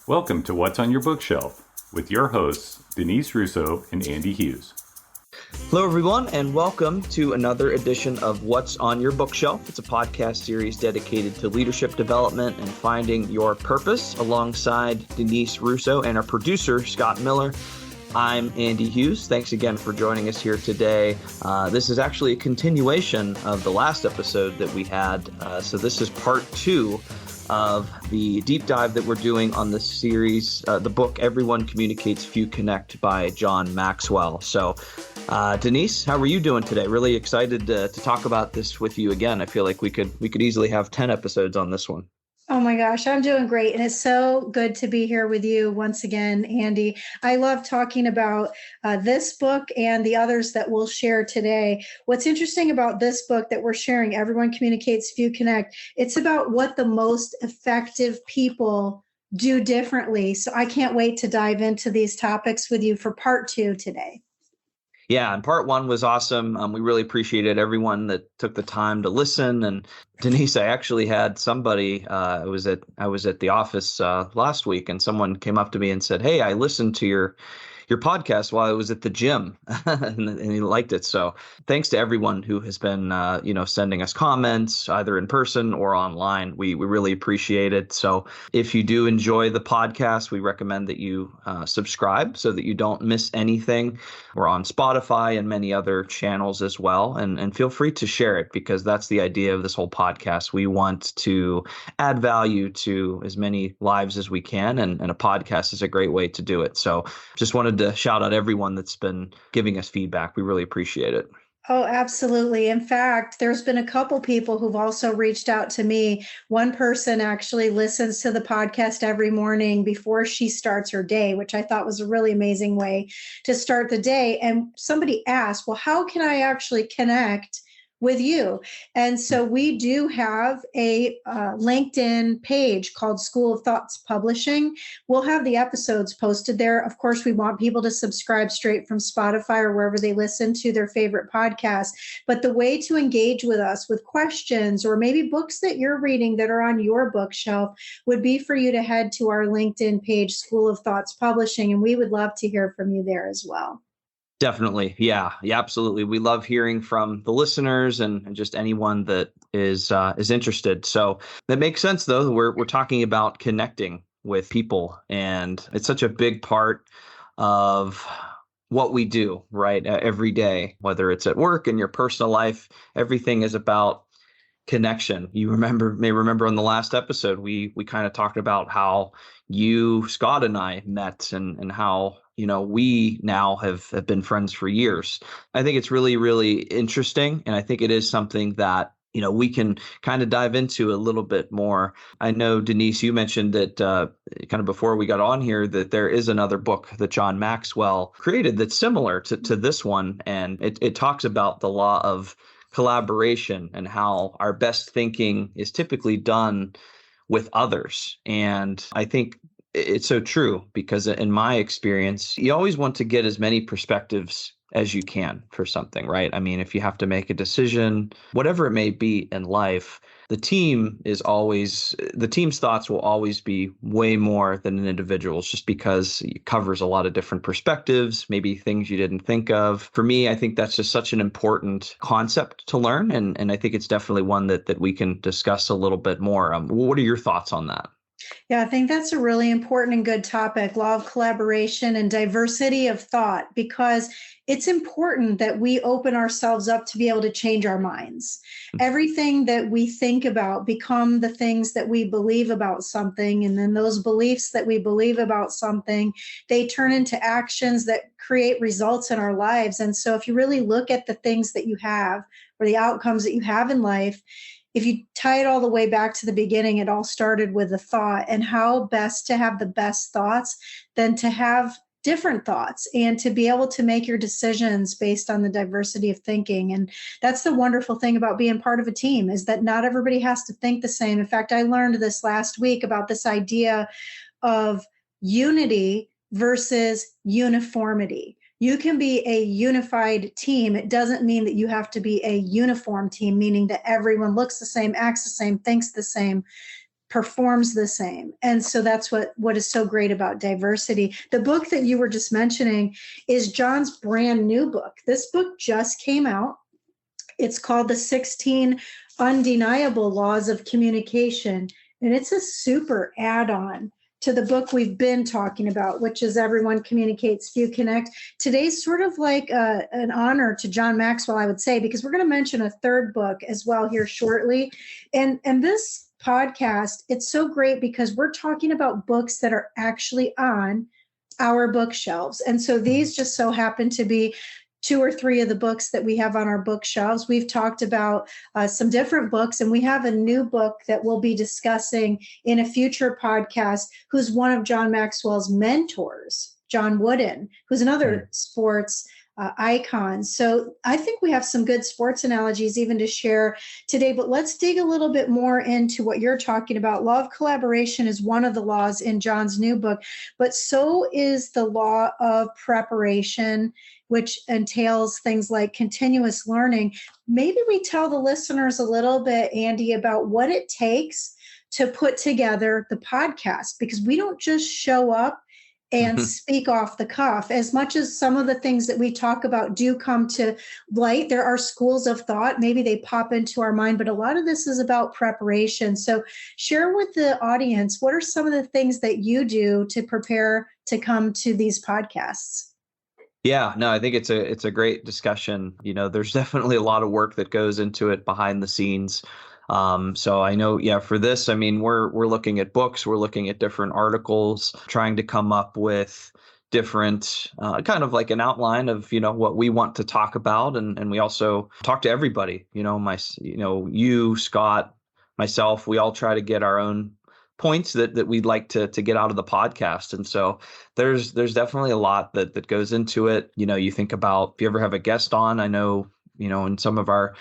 Welcome to What's on Your Bookshelf with your hosts, Denise Russo and Andy Hughes. Hello, everyone, and welcome to another edition of What's on Your Bookshelf. It's a podcast series dedicated to leadership development and finding your purpose alongside Denise Russo and our producer, Scott Miller. I'm Andy Hughes. Thanks again for joining us here today. This is actually a continuation of the last episode that we had. So this is part 2 of the deep dive that we're doing on the series, the book Everyone Communicates, Few Connect by John Maxwell. So Denise, how are you doing today? Really excited to talk about this with you again. I feel like we could easily have 10 episodes on this one. Oh my gosh, I'm doing great. And it's so good to be here with you once again, Andy. I love talking about this book and the others that we'll share today. What's interesting about this book that we're sharing, Everyone Communicates, Few Connect, it's about what the most effective people do differently. So I can't wait to dive into these topics with you for part 2 today. Yeah, and part 1 was awesome. We really appreciated everyone that took the time to listen. And Denise, I actually had somebody. I was at the office last week, and someone came up to me and said, "Hey, I listened to your podcast while I was at the gym," and he liked it. So thanks to everyone who has been sending us comments either in person or online. We really appreciate it. So if you do enjoy the podcast, we recommend that you subscribe so that you don't miss anything. We're on Spotify and many other channels as well, and feel free to share it, because that's the idea of this whole podcast. We want to add value to as many lives as we can, and a podcast is a great way to do it. So just wanted to shout out everyone that's been giving us feedback. We really appreciate it. Oh, absolutely. In fact, there's been a couple people who've also reached out to me. One person actually listens to the podcast every morning before she starts her day, which I thought was a really amazing way to start the day. And somebody asked, well, how can I actually connect with you? And so we do have a LinkedIn page called School of Thoughts Publishing. We'll have the episodes posted there. Of course, we want people to subscribe straight from Spotify or wherever they listen to their favorite podcast. But the way to engage with us with questions or maybe books that you're reading that are on your bookshelf would be for you to head to our LinkedIn page, School of Thoughts Publishing, and we would love to hear from you there as well. Definitely. Yeah, absolutely. We love hearing from the listeners and just anyone that is interested. So that makes sense, though. We're talking about connecting with people, and it's such a big part of what we do, right? Every day, whether it's at work, in your personal life, everything is about connection. You may remember on the last episode, we kind of talked about how you, Scott, and I met, and how we now have been friends for years. I think it's really, really interesting. And I think it is something that, we can kind of dive into a little bit more. I know, Denise, you mentioned that kind of before we got on here, that there is another book that John Maxwell created that's similar to this one. And it talks about the law of collaboration and how our best thinking is typically done with others. And I think it's so true, because in my experience, you always want to get as many perspectives as you can for something, right? I mean, if you have to make a decision, whatever it may be in life, the team's thoughts will always be way more than an individual's, just because it covers a lot of different perspectives, maybe things you didn't think of. For me, I think that's just such an important concept to learn. And I think it's definitely one that we can discuss a little bit more. What are your thoughts on that? Yeah, I think that's a really important and good topic, law of collaboration and diversity of thought, because it's important that we open ourselves up to be able to change our minds. Everything that we think about become the things that we believe about something. And then those beliefs that we believe about something, they turn into actions that create results in our lives. And so if you really look at the things that you have or the outcomes that you have in life, if you tie it all the way back to the beginning, it all started with a thought, and how best to have the best thoughts than to have different thoughts and to be able to make your decisions based on the diversity of thinking. And that's the wonderful thing about being part of a team, is that not everybody has to think the same. In fact, I learned this last week about this idea of unity versus uniformity. You can be a unified team. It doesn't mean that you have to be a uniform team, meaning that everyone looks the same, acts the same, thinks the same. performs the same. And so that's what is so great about diversity. The book that you were just mentioning is John's brand new book. This book just came out. It's called The 16 Undeniable Laws of Communication. And it's a super add-on to the book we've been talking about, which is Everyone Communicates, Few Connect. Today's sort of like an honor to John Maxwell, I would say, because we're going to mention a third book as well here shortly. And this podcast, it's so great because we're talking about books that are actually on our bookshelves. And so these just so happen to be 2 or 3 of the books that we have on our bookshelves. We've talked about some different books, and we have a new book that we'll be discussing in a future podcast, who's one of John Maxwell's mentors, John Wooden, who's another sports icon. So I think we have some good sports analogies even to share today, but let's dig a little bit more into what you're talking about. Law of collaboration is one of the laws in John's new book, but so is the law of preparation, which entails things like continuous learning. Maybe we tell the listeners a little bit, Andy, about what it takes to put together the podcast, because we don't just show up and speak off the cuff. As much as some of the things that we talk about do come to light, there are schools of thought, maybe they pop into our mind, but a lot of this is about preparation. So share with the audience, what are some of the things that you do to prepare to come to these podcasts? Yeah, no, I think it's a great discussion. There's definitely a lot of work that goes into it behind the scenes. So I know, for this, I mean, we're looking at books, we're looking at different articles, trying to come up with different kind of like an outline of, what we want to talk about. And we also talk to everybody, you, Scott, myself, we all try to get our own points that we'd like to get out of the podcast. And so there's definitely a lot that goes into it. You think about, if you ever have a guest on, I know, in some of our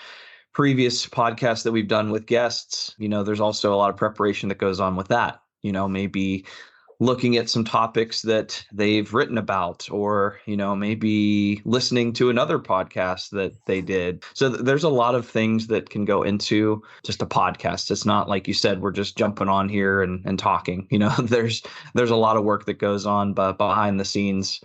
previous podcasts that we've done with guests, there's also a lot of preparation that goes on with that. Maybe looking at some topics that they've written about, or, maybe listening to another podcast that they did. So there's a lot of things that can go into just a podcast. It's not like you said, we're just jumping on here and talking. There's a lot of work that goes on behind the scenes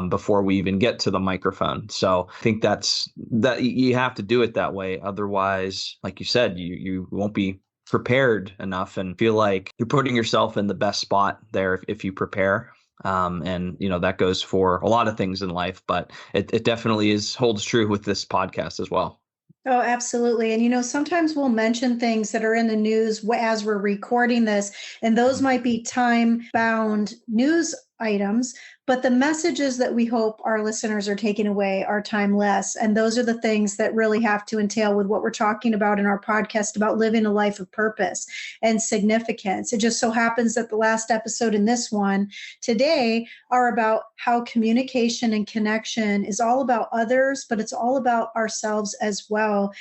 before we even get to the microphone. So I think that you have to do it that way. Otherwise, like you said, you won't be prepared enough and feel like you're putting yourself in the best spot there if you prepare. And that goes for a lot of things in life, but it definitely holds true with this podcast as well. Oh, absolutely. And, sometimes we'll mention things that are in the news as we're recording this, and those might be time-bound news items, but the messages that we hope our listeners are taking away are timeless. And those are the things that really have to entail with what we're talking about in our podcast about living a life of purpose and significance. It just so happens that the last episode and this one today are about how communication and connection is all about others, but it's all about ourselves as well.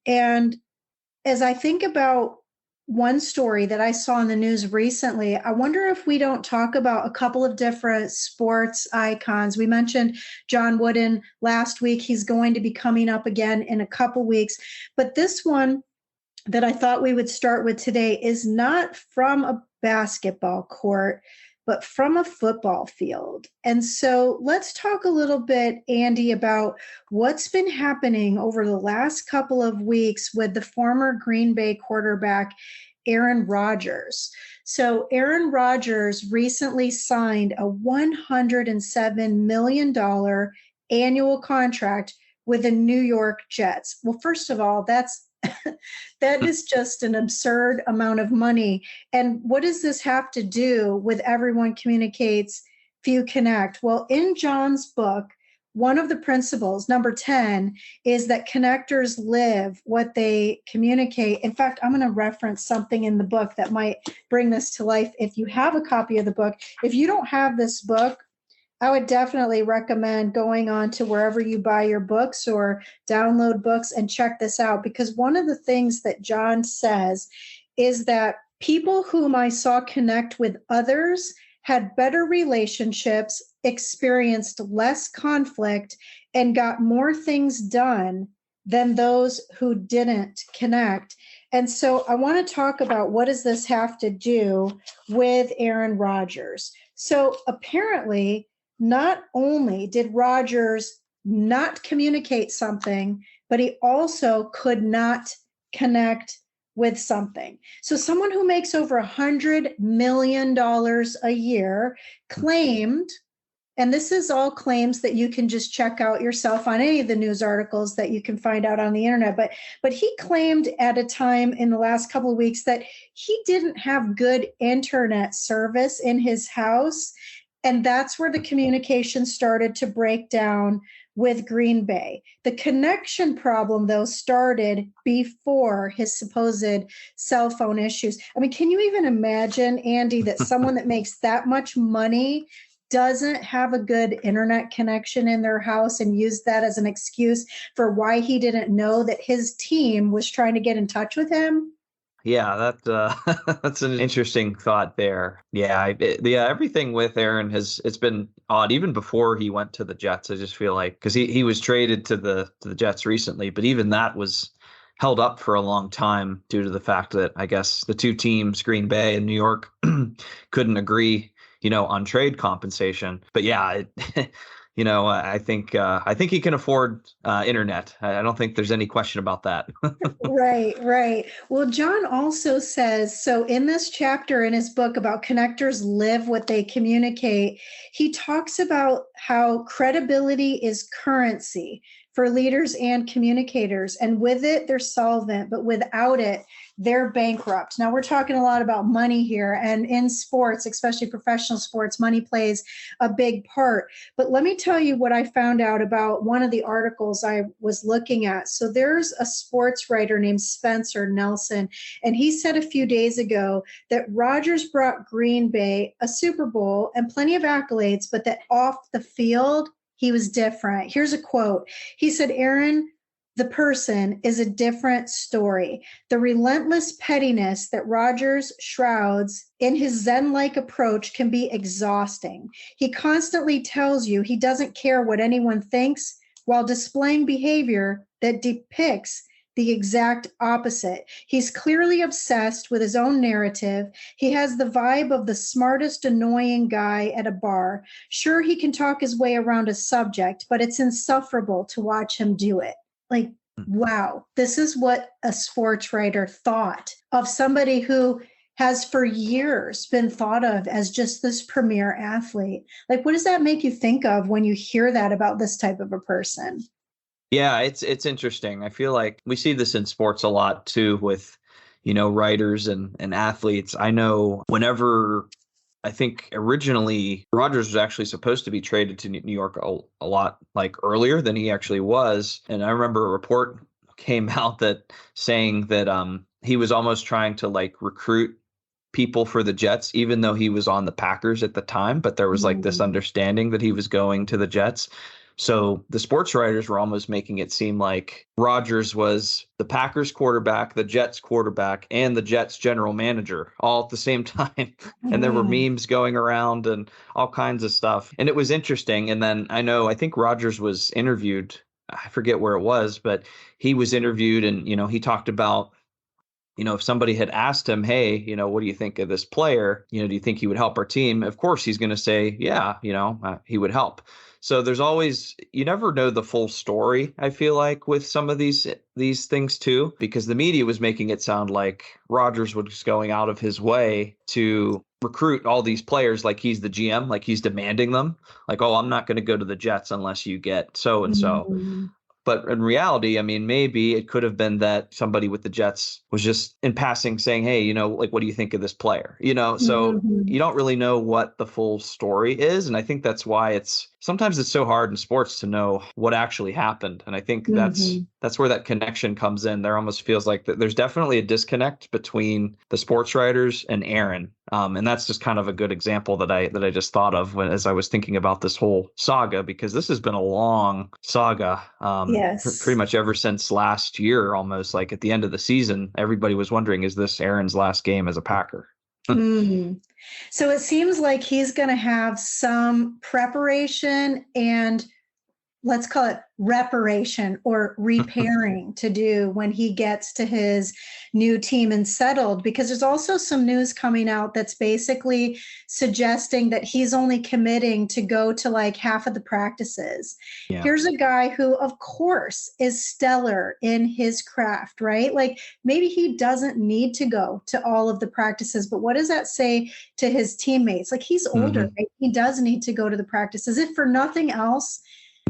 And as I think about one story that I saw in the news recently, I wonder if we don't talk about a couple of different sports icons. We mentioned John Wooden last week. He's going to be coming up again in a couple weeks. But this one that I thought we would start with today is not from a basketball court, but from a football field. And so let's talk a little bit, Andy, about what's been happening over the last couple of weeks with the former Green Bay quarterback, Aaron Rodgers. So Aaron Rodgers recently signed a $107 million annual contract with the New York Jets. Well, first of all, that is just an absurd amount of money. And what does this have to do with Everyone Communicates, Few Connect? Well, in John's book, one of the principles, number 10, is that connectors live what they communicate. In fact, I'm going to reference something in the book that might bring this to life if you have a copy of the book. If you don't have this book, I would definitely recommend going on to wherever you buy your books or download books and check this out, because one of the things that John says is that people whom I saw connect with others had better relationships, experienced less conflict, and got more things done than those who didn't connect. And so I want to talk about what does this have to do with Aaron Rodgers. So apparently, not only did Rodgers not communicate something, but he also could not connect with something. So someone who makes over $100 million a year claimed, and this is all claims that you can just check out yourself on any of the news articles that you can find out on the internet. But he claimed at a time in the last couple of weeks that he didn't have good internet service in his house. And that's where the communication started to break down with Green Bay. The connection problem, though, started before his supposed cell phone issues. I mean, can you even imagine, Andy, that someone that makes that much money doesn't have a good internet connection in their house and use that as an excuse for why he didn't know that his team was trying to get in touch with him? Yeah, that that's an interesting thought there. Yeah, everything with Aaron it's been odd even before he went to the Jets. I just feel like because he was traded to the Jets recently, but even that was held up for a long time due to the fact that I guess the two teams, Green Bay and New York, couldn't agree, on trade compensation. But yeah, I think he can afford internet. I don't think there's any question about that. Right. Well, John also says, so in this chapter in his book about connectors live what they communicate, he talks about how credibility is currency for leaders and communicators. And with it, they're solvent, but without it, they're bankrupt. Now, we're talking a lot about money here. And in sports, especially professional sports, money plays a big part. But let me tell you what I found out about one of the articles I was looking at. So there's a sports writer named Spencer Nelson, and he said a few days ago that Rodgers brought Green Bay a Super Bowl and plenty of accolades, but that off the field, he was different. Here's a quote. He said, Aaron, the person is a different story. The relentless pettiness that Rodgers shrouds in his Zen-like approach can be exhausting. He constantly tells you he doesn't care what anyone thinks while displaying behavior that depicts the exact opposite. He's clearly obsessed with his own narrative. He has the vibe of the smartest, annoying guy at a bar. Sure, he can talk his way around a subject, but it's insufferable to watch him do it. Like, wow, this is what a sports writer thought of somebody who has for years been thought of as just this premier athlete. Like, what does that make you think of when you hear that about this type of a person? Yeah, it's interesting. I feel like we see this in sports a lot too with, writers and athletes. I know whenever I think originally Rodgers was actually supposed to be traded to New York a lot like earlier than he actually was. And I remember a report came out that saying that he was almost trying to like recruit people for the Jets, even though he was on the Packers at the time. But there was like this understanding that he was going to the Jets. So the sports writers were almost making it seem like Rodgers was the Packers quarterback, the Jets quarterback, and the Jets general manager all at the same time. And there were memes going around and all kinds of stuff. And it was interesting. And then I think Rodgers was interviewed. I forget where it was, but he was interviewed and, he talked about, if somebody had asked him, hey, what do you think of this player? Do you think he would help our team? Of course, he's going to say, yeah, he would help. So there's always, you never know the full story, I feel like, with some of these things too, because the media was making it sound like Rodgers was going out of his way to recruit all these players like he's the GM, like he's demanding them, like, oh, I'm not going to go to the Jets unless you get so and so. But in reality, I mean, maybe it could have been that somebody with the Jets was just in passing saying, hey, like, what do you think of this player? So you don't really know what the full story is. And I think that's why sometimes it's so hard in sports to know what actually happened. And I think that's where that connection comes in. There almost feels like there's definitely a disconnect between the sports writers and Aaron. And that's just kind of a good example that I just thought of as I was thinking about this whole saga, because this has been a long saga. Yes. Pretty much ever since last year, almost like at the end of the season, everybody was wondering, is this Aaron's last game as a Packer? So it seems like he's going to have some preparation and let's call it reparation or repairing to do when he gets to his new team and settled, because there's also some news coming out that's basically suggesting that he's only committing to go to like half of the practices. Yeah. Here's a guy who, of course, is stellar in his craft, right? Like maybe he doesn't need to go to all of the practices, but what does that say to his teammates? Like he's older, right? He does need to go to the practices, if for nothing else,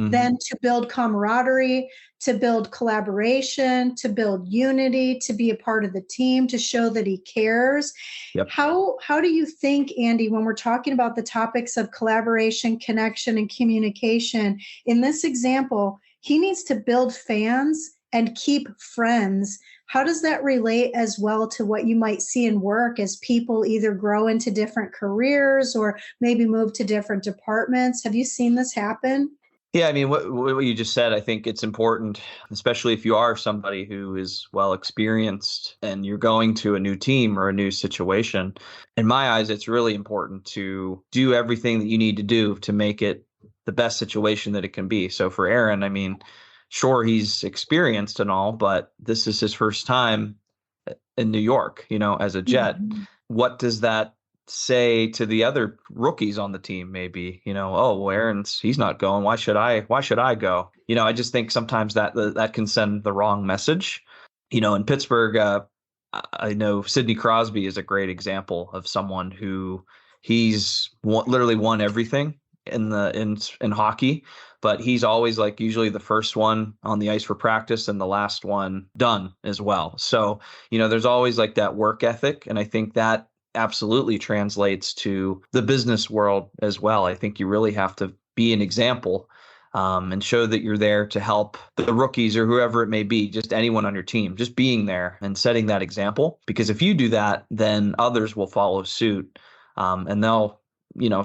then to build camaraderie, to build collaboration, to build unity, to be a part of the team, to show that he cares. Yep. How do you think, Andy, when we're talking about the topics of collaboration, connection, and communication, in this example, he needs to build fans and keep friends. How does that relate as well to what you might see in work as people either grow into different careers or maybe move to different departments? Have you seen this happen? Yeah, I mean, what you just said, I think it's important, especially if you are somebody who is well experienced and you're going to a new team or a new situation. In my eyes, it's really important to do everything that you need to do to make it the best situation that it can be. So for Aaron, I mean, sure, he's experienced and all, but this is his first time in New York, as a Jet. Mm-hmm. What does that say to the other rookies on the team? Maybe, oh, well, he's not going. Why should I go? I just think sometimes that can send the wrong message. In Pittsburgh, I know Sidney Crosby is a great example of someone who he's literally won everything in hockey, but he's always like usually the first one on the ice for practice and the last one done as well. So, there's always like that work ethic. And I think that absolutely translates to the business world as well. I think you really have to be an example and show that you're there to help the rookies or whoever it may be, just anyone on your team, just being there and setting that example. Because if you do that, then others will follow suit and they'll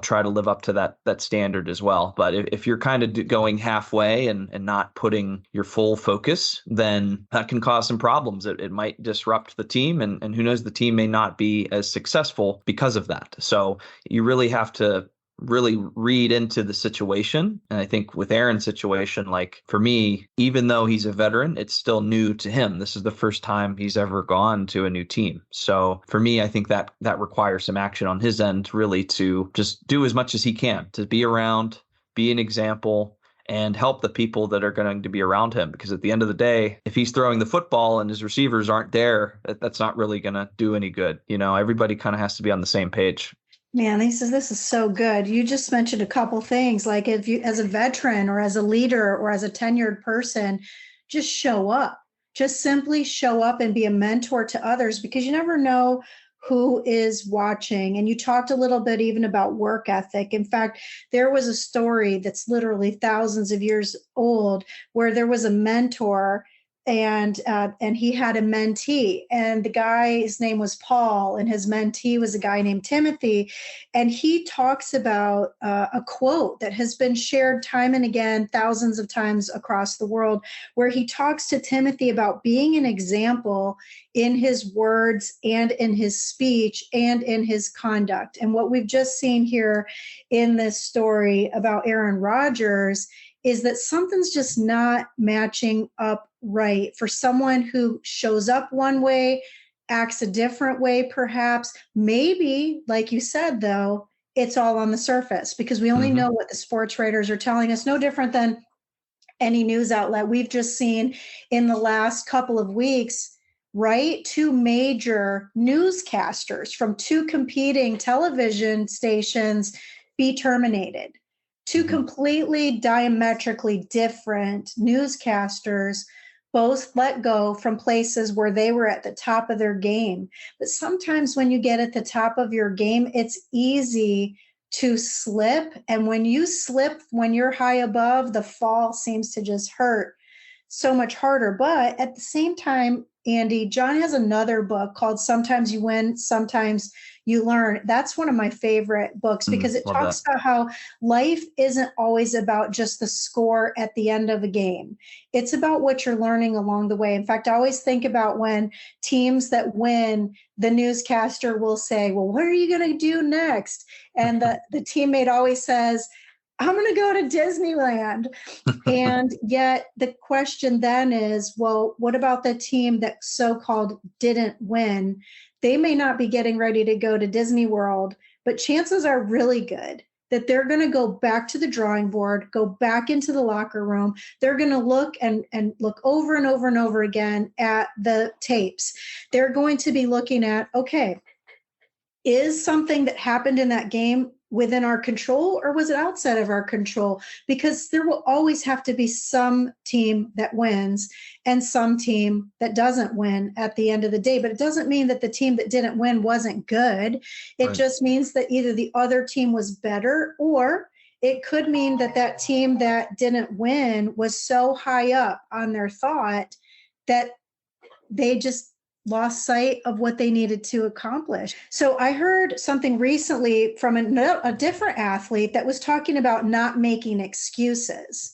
try to live up to that standard as well. But if you're kind of going halfway and not putting your full focus, then that can cause some problems. It might disrupt the team, and who knows, the team may not be as successful because of that. So you really have to really read into the situation. And I think with Aaron's situation, like for me, even though he's a veteran, it's still new to him. This is the first time he's ever gone to a new team. So for me, I think that requires some action on his end, really, to just do as much as he can to be around, be an example, and help the people that are going to be around him. Because at the end of the day, if he's throwing the football and his receivers aren't there, that's not really going to do any good. Everybody kind of has to be on the same page. Man, this is so good. You just mentioned a couple things, like if you, as a veteran or as a leader or as a tenured person, just show up, just simply show up and be a mentor to others, because you never know who is watching. And you talked a little bit even about work ethic. In fact, there was a story that's literally thousands of years old where there was a mentor and he had a mentee, and the guy's name was Paul, and his mentee was a guy named Timothy. And he talks about a quote that has been shared time and again, thousands of times across the world, where he talks to Timothy about being an example in his words and in his speech and in his conduct. And what we've just seen here in this story about Aaron Rodgers is that something's just not matching up right for someone who shows up one way, acts a different way, perhaps. Maybe, like you said, though, it's all on the surface, because we only know what the sports writers are telling us, no different than any news outlet. We've just seen in the last couple of weeks, right, two major newscasters from two competing television stations be terminated. Two completely diametrically different newscasters both let go from places where they were at the top of their game. But sometimes when you get at the top of your game, it's easy to slip. And when you slip, when you're high above, the fall seems to just hurt so much harder. But at the same time, Andy, John has another book called Sometimes You Win, Sometimes You Learn. That's one of my favorite books, because it talks about how life isn't always about just the score at the end of a game. It's about what you're learning along the way. In fact, I always think about when teams that win, the newscaster will say, well, what are you going to do next? And the teammate always says, I'm going to go to Disneyland. And yet the question then is, well, what about the team that so-called didn't win? They may not be getting ready to go to Disney World, but chances are really good that they're going to go back to the drawing board, go back into the locker room. They're going to look and look over and over and over again at the tapes. They're going to be looking at, okay, is something that happened in that game within our control, or was it outside of our control? Because there will always have to be some team that wins and some team that doesn't win at the end of the day. But it doesn't mean that the team that didn't win wasn't good. It Right. just means that either the other team was better, or it could mean that that team that didn't win was so high up on their thought that they just lost sight of what they needed to accomplish. So I heard something recently from a different athlete that was talking about not making excuses.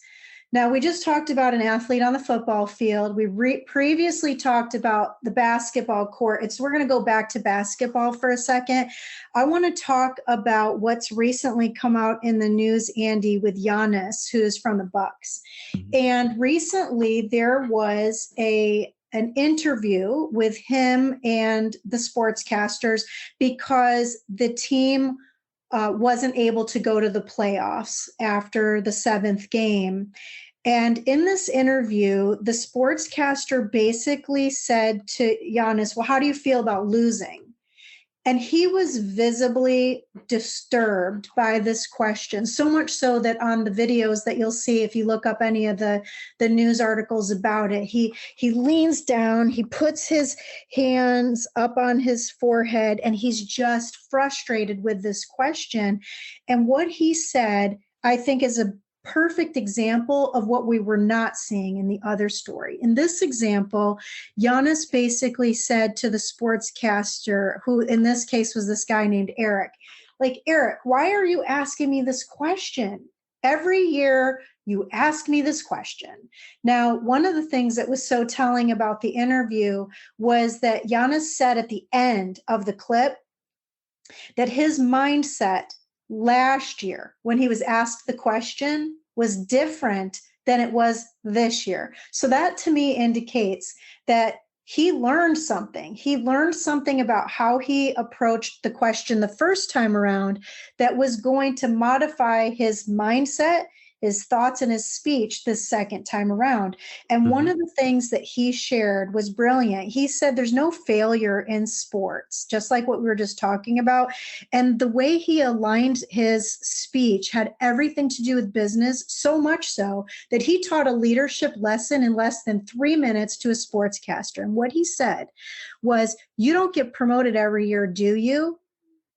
Now, we just talked about an athlete on the football field. We previously talked about the basketball court. We're going to go back to basketball for a second. I want to talk about what's recently come out in the news, Andy, with Giannis, who's from the Bucks. Mhm. And recently there was an interview with him and the sportscasters because the team wasn't able to go to the playoffs after the 7th game. And in this interview, the sportscaster basically said to Giannis, well, how do you feel about losing? And he was visibly disturbed by this question, so much so that on the videos that you'll see, if you look up any of the news articles about it, he leans down, he puts his hands up on his forehead, and he's just frustrated with this question. And what he said, I think, is a perfect example of what we were not seeing in the other story. In this example, Giannis basically said to the sportscaster, who in this case was this guy named Eric, like, Eric, why are you asking me this question? Every year you ask me this question. Now, one of the things that was so telling about the interview was that Giannis said at the end of the clip that his mindset last year, when he was asked the question, was different than it was this year. So that to me indicates that he learned something. He learned something about how he approached the question the first time around that was going to modify his mindset, his thoughts, and his speech this second time around. And one of the things that he shared was brilliant. He said there's no failure in sports, just like what we were just talking about. And the way he aligned his speech had everything to do with business, so much so that he taught a leadership lesson in less than 3 minutes to a sportscaster. And what he said was, you don't get promoted every year, do you?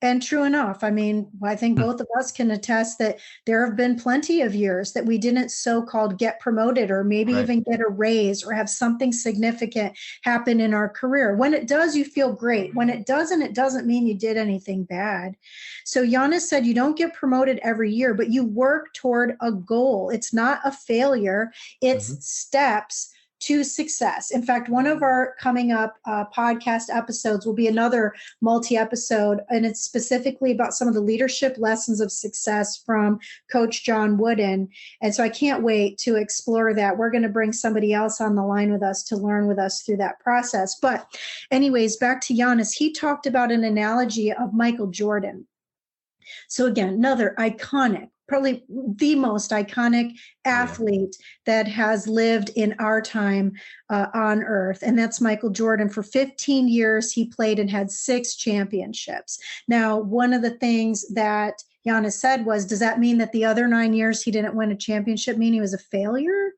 And true enough, I mean, I think both of us can attest that there have been plenty of years that we didn't so-called get promoted, or maybe Right. even get a raise, or have something significant happen in our career. When it does, you feel great. When it doesn't, it doesn't mean you did anything bad. So Giannis said, you don't get promoted every year, but you work toward a goal. It's not a failure. It's steps to success. In fact, one of our coming up podcast episodes will be another multi-episode, and it's specifically about some of the leadership lessons of success from Coach John Wooden. And so I can't wait to explore that. We're going to bring somebody else on the line with us to learn with us through that process. But anyways, back to Giannis. He talked about an analogy of Michael Jordan. So again, another iconic, probably the most iconic athlete that has lived in our time on earth. And that's Michael Jordan. For 15 years, he played and had 6 championships. Now, one of the things that Giannis said was, does that mean that the other 9 years he didn't win a championship mean he was a failure?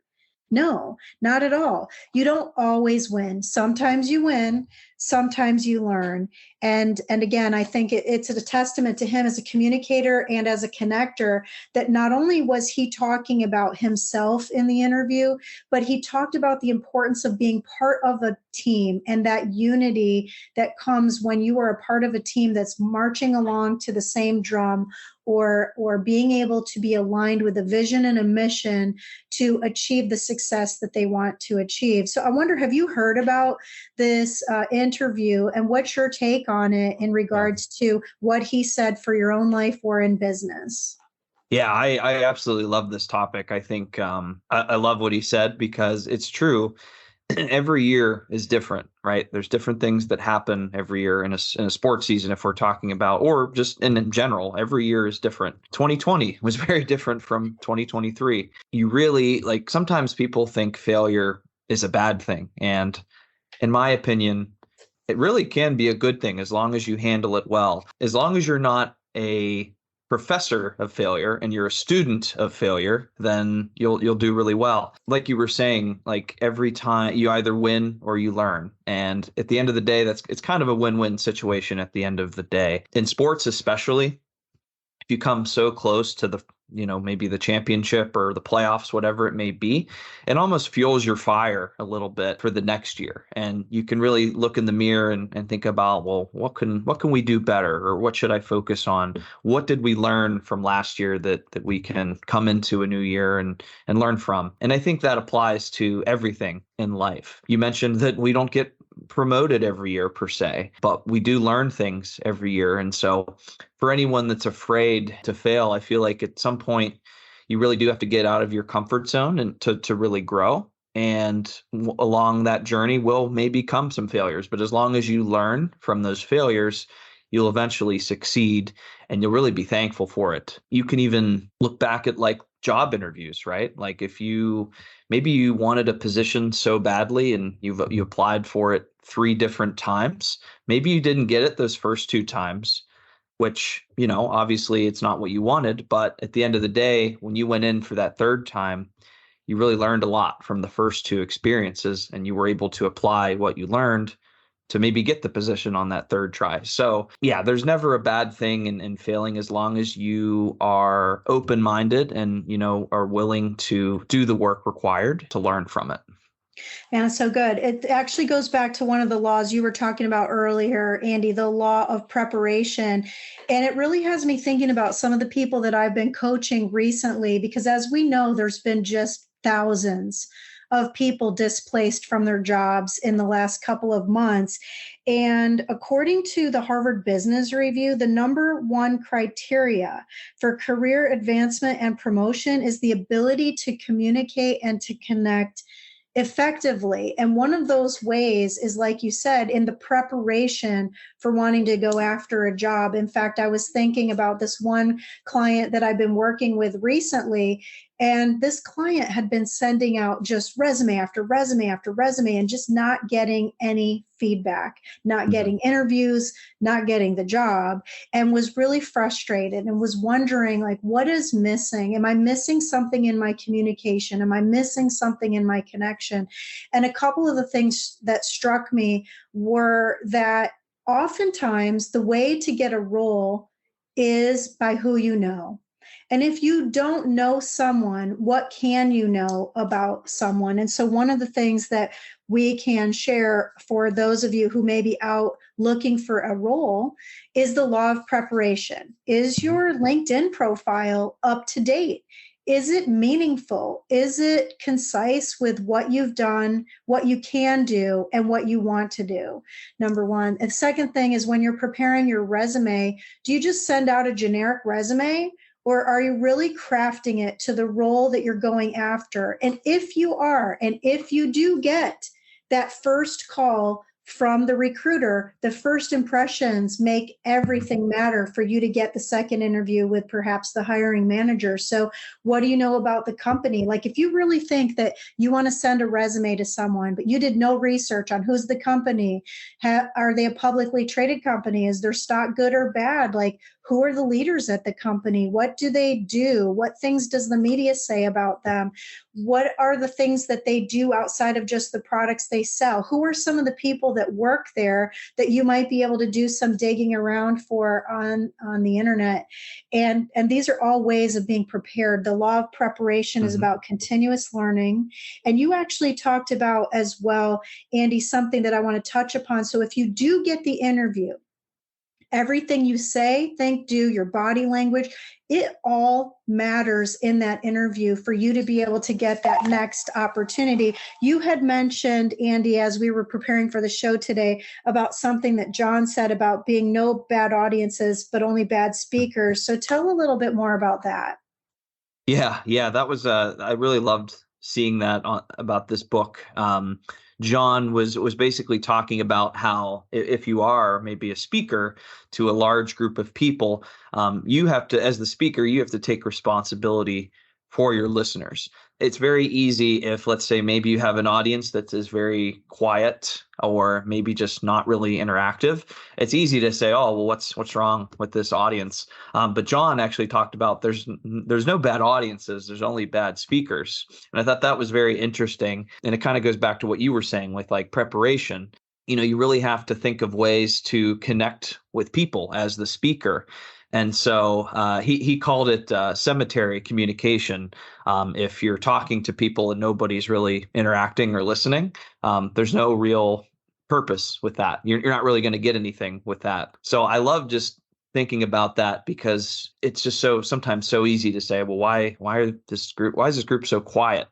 No, not at all. You don't always win. Sometimes you win, sometimes you learn. And again, I think it's a testament to him as a communicator and as a connector, that not only was he talking about himself in the interview, but he talked about the importance of being part of a team and that unity that comes when you are a part of a team that's marching along to the same drum, or being able to be aligned with a vision and a mission to achieve the success that they want to achieve. So I wonder, have you heard about this interview, and what's your take on it in regards to what he said for your own life or in business? Yeah, I absolutely love this topic. I think I love what he said because it's true. Every year is different, right? There's different things that happen every year in a sports season, if we're talking about, or just in general, every year is different. 2020 was very different from 2023. You really like sometimes people think failure is a bad thing. And in my opinion, it really can be a good thing as long as you handle it well. As long as you're not a professor of failure and you're a student of failure, then you'll do really well. Like you were saying, like every time you either win or you learn. And at the end of the day, it's kind of a win-win situation at the end of the day. In sports especially, if you come so close to the maybe the championship or the playoffs, whatever it may be, it almost fuels your fire a little bit for the next year. And you can really look in the mirror and think about, well, what can we do better, or what should I focus on? What did we learn from last year that we can come into a new year and learn from? And I think that applies to everything in life. You mentioned that we don't get promoted every year per se, but we do learn things every year. And so for anyone that's afraid to fail, I feel like at some point you really do have to get out of your comfort zone and to really grow. And along that journey will maybe come some failures, but as long as you learn from those failures, you'll eventually succeed and you'll really be thankful for it. You can even look back at like job interviews, right? Like if maybe you wanted a position so badly and you applied for it 3 different times. Maybe you didn't get it those first 2 times, which, obviously it's not what you wanted. But at the end of the day, when you went in for that 3rd time, you really learned a lot from the first 2 experiences, and you were able to apply what you learned to maybe get the position on that 3rd try. So yeah, there's never a bad thing in failing as long as you are open-minded and, are willing to do the work required to learn from it. Yeah, so good. It actually goes back to one of the laws you were talking about earlier, Andy, the law of preparation. And it really has me thinking about some of the people that I've been coaching recently, because as we know, there's been just thousands of people displaced from their jobs in the last couple of months. And according to the Harvard Business Review, the number 1 criteria for career advancement and promotion is the ability to communicate and to connect effectively. And one of those ways is, like you said, in the preparation for wanting to go after a job. In fact, I was thinking about this one client that I've been working with recently, and this client had been sending out just resume after resume after resume and just not getting any feedback, not getting interviews, not getting the job, and was really frustrated and was wondering, like, what is missing? Am I missing something in my communication? Am I missing something in my connection? And a couple of the things that struck me were that oftentimes the way to get a role is by who you know. And if you don't know someone, what can you know about someone? And so one of the things that we can share for those of you who may be out looking for a role is the law of preparation. Is your LinkedIn profile up to date? Is it meaningful? Is it concise with what you've done, what you can do, and what you want to do? Number 1. And the second thing is, when you're preparing your resume, do you just send out a generic resume? Or are you really crafting it to the role that you're going after? And if you are, and if you do get that first call from the recruiter, the first impressions make everything matter for you to get the second interview with perhaps the hiring manager. So what do you know about the company? Like, if you really think that you want to send a resume to someone, but you did no research on who's the company, are they a publicly traded company? Is their stock good or bad? Like, who are the leaders at the company? What do they do? What things does the media say about them? What are the things that they do outside of just the products they sell? Who are some of the people that work there that you might be able to do some digging around for on the internet? And these are all ways of being prepared. The law of preparation is about continuous learning. And you actually talked about as well, Andy, something that I want to touch upon. So if you do get the interview, everything you say, think, do, your body language, it all matters in that interview for you to be able to get that next opportunity. You had mentioned, Andy, as we were preparing for the show today, about something that John said about being no bad audiences, but only bad speakers. So tell a little bit more about that. Yeah, that was I really loved seeing that about this book. John was basically talking about how if you are maybe a speaker to a large group of people, you have to, as the speaker, you have to take responsibility for your listeners. It's very easy if, let's say, maybe you have an audience that is very quiet or maybe just not really interactive. It's easy to say, "Oh, well, what's wrong with this audience?" But John actually talked about there's no bad audiences, there's only bad speakers. And I thought that was very interesting. And it kind of goes back to what you were saying with like preparation. You really have to think of ways to connect with people as the speaker. And so he called it cemetery communication. If you're talking to people and nobody's really interacting or listening, there's no real purpose with that. You're not really going to get anything with that. So I love just thinking about that because it's just sometimes so easy to say, well, why is this group so quiet?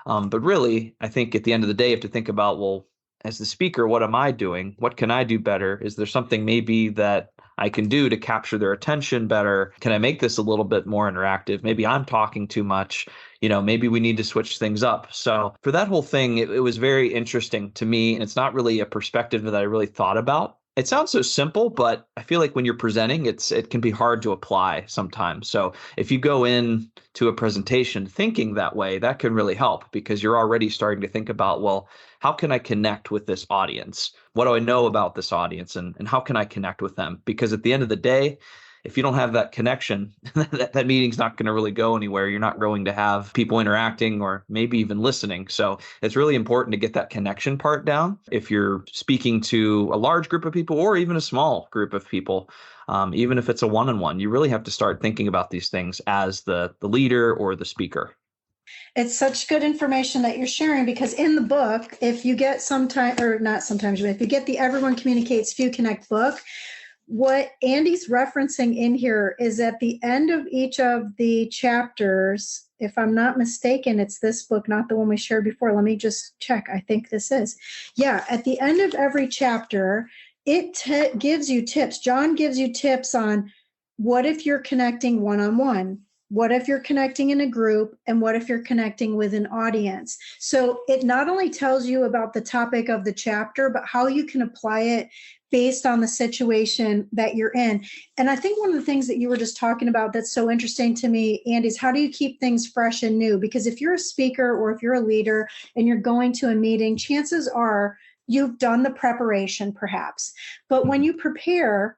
But really, I think at the end of the day, you have to think about, well, as the speaker, what am I doing? What can I do better? Is there something maybe that I can do to capture their attention better? Can I make this a little bit more interactive? Maybe I'm talking too much. Maybe we need to switch things up. So for that whole thing, it was very interesting to me. And it's not really a perspective that I really thought about. It sounds so simple, but I feel like when you're presenting, it can be hard to apply sometimes. So if you go in to a presentation thinking that way, that can really help because you're already starting to think about, well, how can I connect with this audience? What do I know about this audience and how can I connect with them? Because at the end of the day, if you don't have that connection, that meeting's not going to really go anywhere. You're not going to have people interacting or maybe even listening. So it's really important to get that connection part down. If you're speaking to a large group of people or even a small group of people, even if it's a one-on-one, you really have to start thinking about these things as the leader or the speaker. It's such good information that you're sharing because in the book, if you get if you get the Everyone Communicates Few Connect book, what Andy's referencing in here is at the end of each of the chapters, if I'm not mistaken, it's this book, not the one we shared before. Let me just check. I think this is. Yeah, at the end of every chapter, it gives you tips. John gives you tips on what if you're connecting one-on-one? What if you're connecting in a group? And what if you're connecting with an audience? So it not only tells you about the topic of the chapter, but how you can apply it based on the situation that you're in. And I think one of the things that you were just talking about that's so interesting to me, Andy, is how do you keep things fresh and new? Because if you're a speaker or if you're a leader and you're going to a meeting, chances are you've done the preparation perhaps. But when you prepare,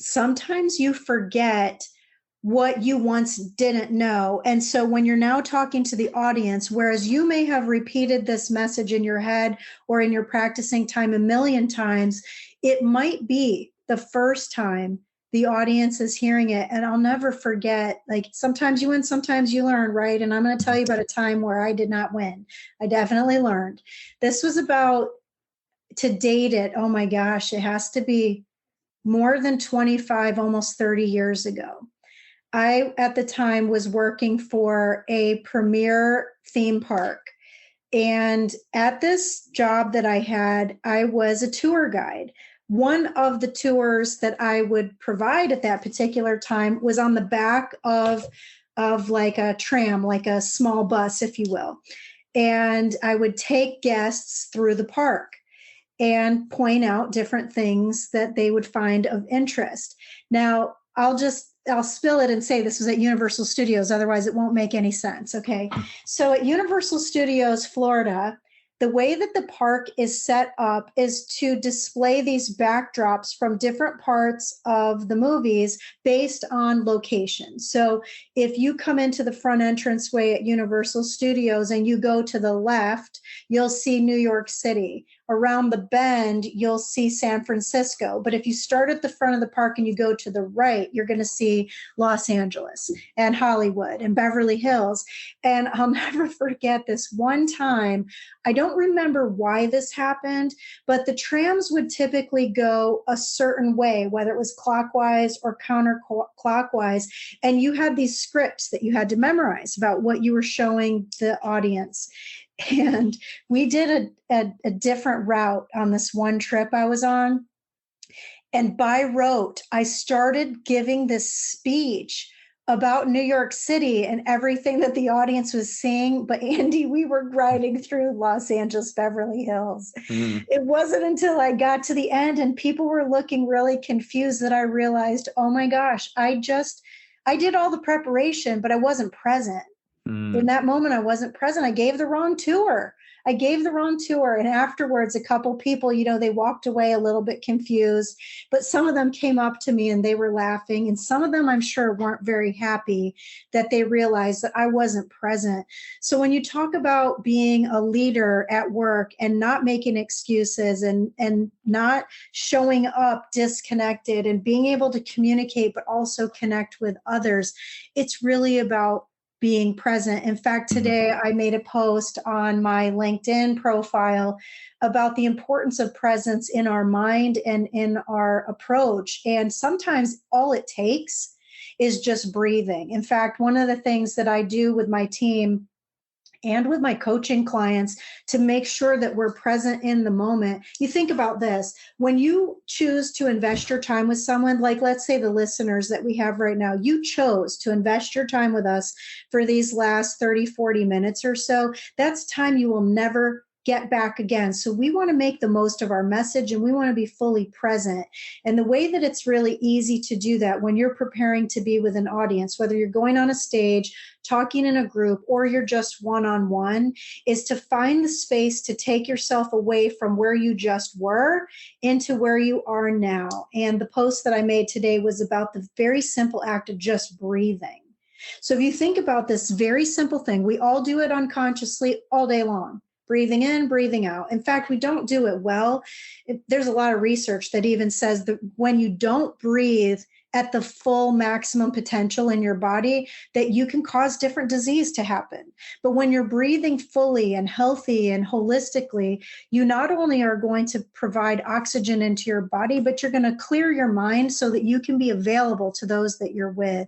sometimes you forget what you once didn't know. And so when you're now talking to the audience, whereas you may have repeated this message in your head or in your practicing time a million times, it might be the first time the audience is hearing it. And I'll never forget, like sometimes you win, sometimes you learn, right? And I'm going to tell you about a time where I did not win. I definitely learned. This was about, to date it, oh my gosh, it has to be more than 25, almost 30 years ago. I, at the time, was working for a premier theme park. And at this job that I had, I was a tour guide. One of the tours that I would provide at that particular time was on the back of like a tram, like a small bus, if you will. And I would take guests through the park and point out different things that they would find of interest. Now, I'll spill it and say this was at Universal Studios, otherwise it won't make any sense, okay? So at Universal Studios, Florida, the way that the park is set up is to display these backdrops from different parts of the movies based on location. So if you come into the front entranceway at Universal Studios and you go to the left, you'll see New York City. Around the bend, you'll see San Francisco. But if you start at the front of the park and you go to the right, you're going to see Los Angeles and Hollywood and Beverly Hills. And I'll never forget this one time. I don't remember why this happened, but the trams would typically go a certain way, whether it was clockwise or counterclockwise. And you had these scripts that you had to memorize about what you were showing the audience. And we did a different route on this one trip I was on. And by rote, I started giving this speech about New York City and everything that the audience was seeing. But Andy, we were riding through Los Angeles, Beverly Hills. Mm. It wasn't until I got to the end and people were looking really confused that I realized, oh my gosh, I did all the preparation, but I wasn't present. In that moment, I wasn't present. I gave the wrong tour. And afterwards, a couple people, they walked away a little bit confused, but some of them came up to me and they were laughing. And some of them, I'm sure, weren't very happy that they realized that I wasn't present. So when you talk about being a leader at work and not making excuses and not showing up disconnected and being able to communicate, but also connect with others, it's really about being present. In fact, today I made a post on my LinkedIn profile about the importance of presence in our mind and in our approach. And sometimes all it takes is just breathing. In fact, one of the things that I do with my team and with my coaching clients to make sure that we're present in the moment. You think about this, when you choose to invest your time with someone, like let's say the listeners that we have right now, you chose to invest your time with us for these last 30, 40 minutes or so. That's time you will never get back again. So we want to make the most of our message and we want to be fully present. And the way that it's really easy to do that when you're preparing to be with an audience, whether you're going on a stage, talking in a group, or you're just one-on-one, is to find the space to take yourself away from where you just were into where you are now. And the post that I made today was about the very simple act of just breathing. So if you think about this very simple thing, we all do it unconsciously all day long. Breathing in, breathing out. In fact, we don't do it well. There's a lot of research that even says that when you don't breathe at the full maximum potential in your body, that you can cause different disease to happen. But when you're breathing fully and healthy and holistically, you not only are going to provide oxygen into your body, but you're going to clear your mind so that you can be available to those that you're with.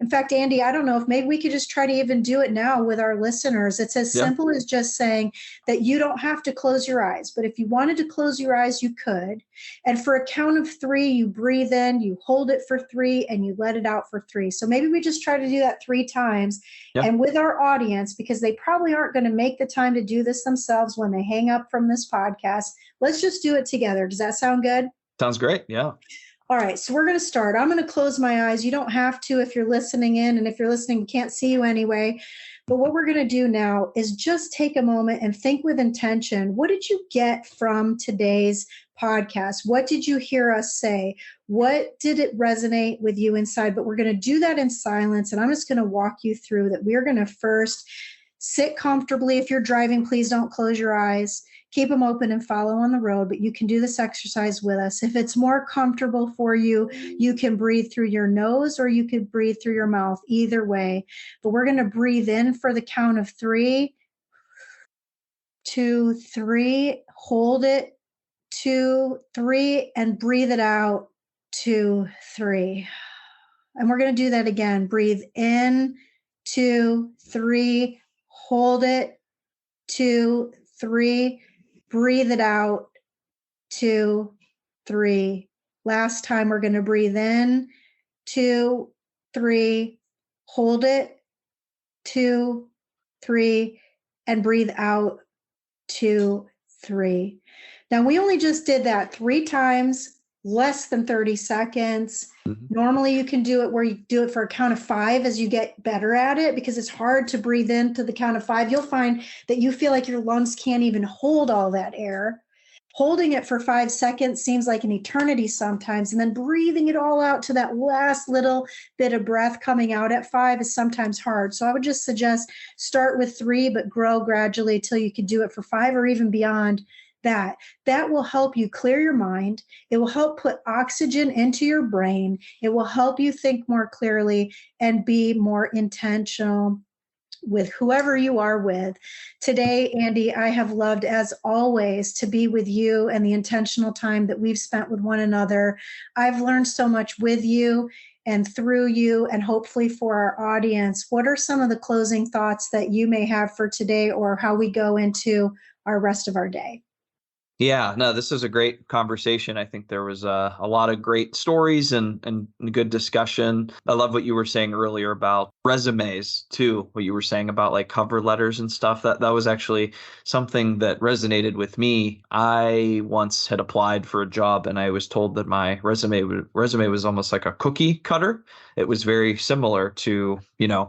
In fact, Andy, I don't know if maybe we could just try to even do it now with our listeners. It's as simple as just saying that you don't have to close your eyes, but if you wanted to close your eyes, you could. And for a count of 3, you breathe in, you hold it for 3, and you let it out for 3. So maybe we just try to do that 3 times. Yeah. And with our audience, because they probably aren't going to make the time to do this themselves when they hang up from this podcast, let's just do it together. Does that sound good? Sounds great. Yeah. All right, so we're going to start. I'm going to close my eyes. You don't have to if you're listening in, and if you're listening, we can't see you anyway. But what we're going to do now is just take a moment and think with intention. What did you get from today's podcast? What did you hear us say? What did it resonate with you inside? But we're going to do that in silence, and I'm just going to walk you through that. We're going to first sit comfortably. If you're driving, please don't close your eyes. Keep them open and follow on the road, but you can do this exercise with us. If it's more comfortable for you, you can breathe through your nose or you could breathe through your mouth, either way. But we're going to breathe in for the count of 3, 2, 3, hold it, 2, 3, and breathe it out, 2, 3. And we're going to do that again. Breathe in, 2, 3, hold it, 2, 3. Breathe it out, 2, 3. Last time, we're going to breathe in, 2, 3, hold it, 2, 3, and breathe out, 2, 3. Now, we only just did that 3 times, less than 30 seconds. Normally, you can do it where you do it for a count of 5 as you get better at it, because it's hard to breathe in to the count of 5. You'll find that you feel like your lungs can't even hold all that air. Holding it for 5 seconds seems like an eternity sometimes, and then breathing it all out to that last little bit of breath coming out at 5 is sometimes hard. So I would just suggest start with 3, but grow gradually till you can do it for 5 or even beyond that. That will help you clear your mind. It will help put oxygen into your brain. It will help you think more clearly and be more intentional with whoever you are with. Today, Andy, I have loved, as always, to be with you and the intentional time that we've spent with one another. I've learned so much with you and through you, and hopefully for our audience. What are some of the closing thoughts that you may have for today, or how we go into our rest of our day? Yeah, no, this is a great conversation. I think there was a lot of great stories and good discussion. I love what you were saying earlier about resumes too, what you were saying about like cover letters and stuff. That was actually something that resonated with me. I once had applied for a job and I was told that my resume was almost like a cookie cutter. It was very similar to,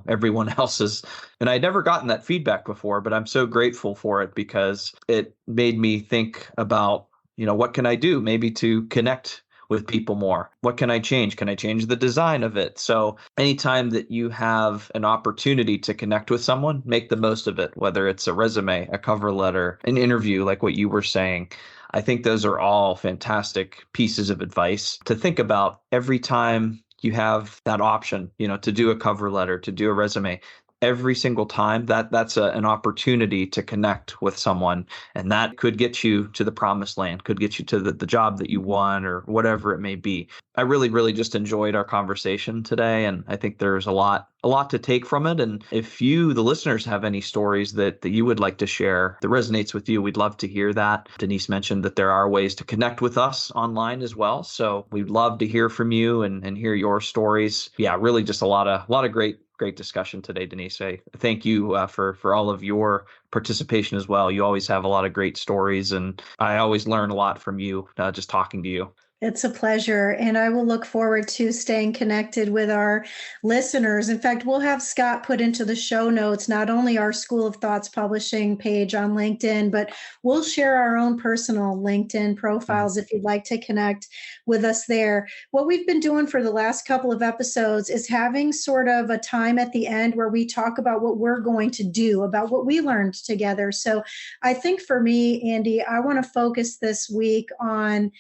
everyone else's. And I'd never gotten that feedback before, but I'm so grateful for it because it made me think about, what can I do maybe to connect with people more? What can I change? Can I change the design of it? So anytime that you have an opportunity to connect with someone, make the most of it, whether it's a resume, a cover letter, an interview, like what you were saying. I think those are all fantastic pieces of advice to think about every time you have that option, to do a cover letter, to do a resume. Every single time that's an opportunity to connect with someone, and that could get you to the promised land, could get you to the job that you want or whatever it may be. I really, really just enjoyed our conversation today, and I think there's a lot to take from it. And if you, the listeners, have any stories that you would like to share that resonates with you, we'd love to hear that. Denise mentioned that there are ways to connect with us online as well. So we'd love to hear from you and hear your stories. Yeah, really just a lot of great discussion today, Denise. I thank you for all of your participation as well. You always have a lot of great stories, and I always learn a lot from you just talking to you. It's a pleasure. And I will look forward to staying connected with our listeners. In fact, we'll have Scott put into the show notes, not only our School of Thoughts publishing page on LinkedIn, but we'll share our own personal LinkedIn profiles if you'd like to connect with us there. What we've been doing for the last couple of episodes is having sort of a time at the end where we talk about what we're going to do, about what we learned together. So I think for me, Andy, I want to focus this week on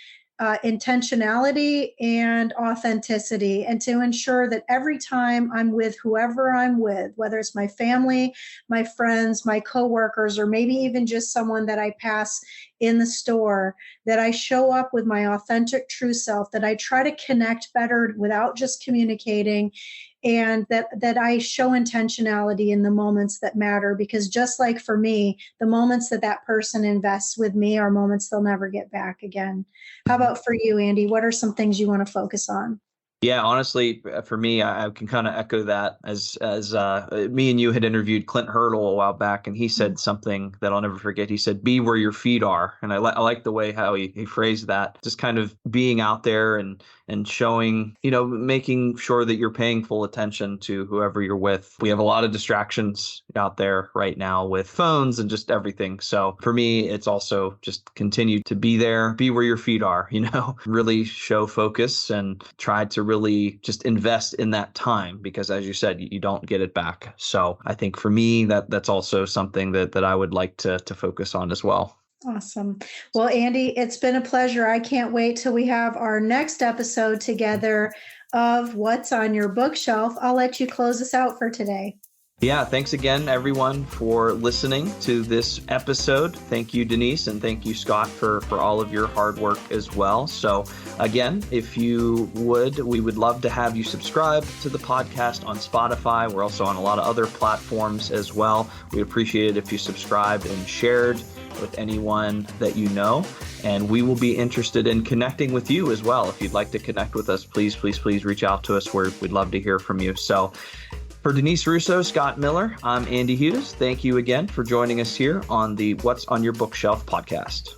intentionality and authenticity, and to ensure that every time I'm with whoever I'm with, whether it's my family, my friends, my coworkers, or maybe even just someone that I pass in the store, that I show up with my authentic true self, that I try to connect better without just communicating, and that I show intentionality in the moments that matter. Because just like for me, the moments that person invests with me are moments they'll never get back again. How about for you, Andy? What are some things you want to focus on? Yeah, honestly, for me, I can kind of echo that as me and you had interviewed Clint Hurdle a while back, and he said something that I'll never forget. He said, "Be where your feet are," and I like the way how he phrased that. Just kind of being out there and showing, making sure that you're paying full attention to whoever you're with. We have a lot of distractions out there right now with phones and just everything. So for me, it's also just continue to be there, be where your feet are. Really show focus and try to really just invest in that time, because as you said, you don't get it back. So I think for me, that's also something that I would like to focus on as well. Awesome. Well, Andy, it's been a pleasure. I can't wait till we have our next episode together of What's on Your Bookshelf. I'll let you close us out for today. Yeah, thanks again, everyone, for listening to this episode. Thank you, Denise, and thank you, Scott, for all of your hard work as well. So again, if you would, we would love to have you subscribe to the podcast on Spotify. We're also on a lot of other platforms as well. We'd appreciate it if you subscribed and shared with anyone that you know. And we will be interested in connecting with you as well. If you'd like to connect with us, please reach out to us. We'd love to hear from you. So for Denise Russo, Scott Miller, I'm Andy Hughes. Thank you again for joining us here on the What's on Your Bookshelf podcast.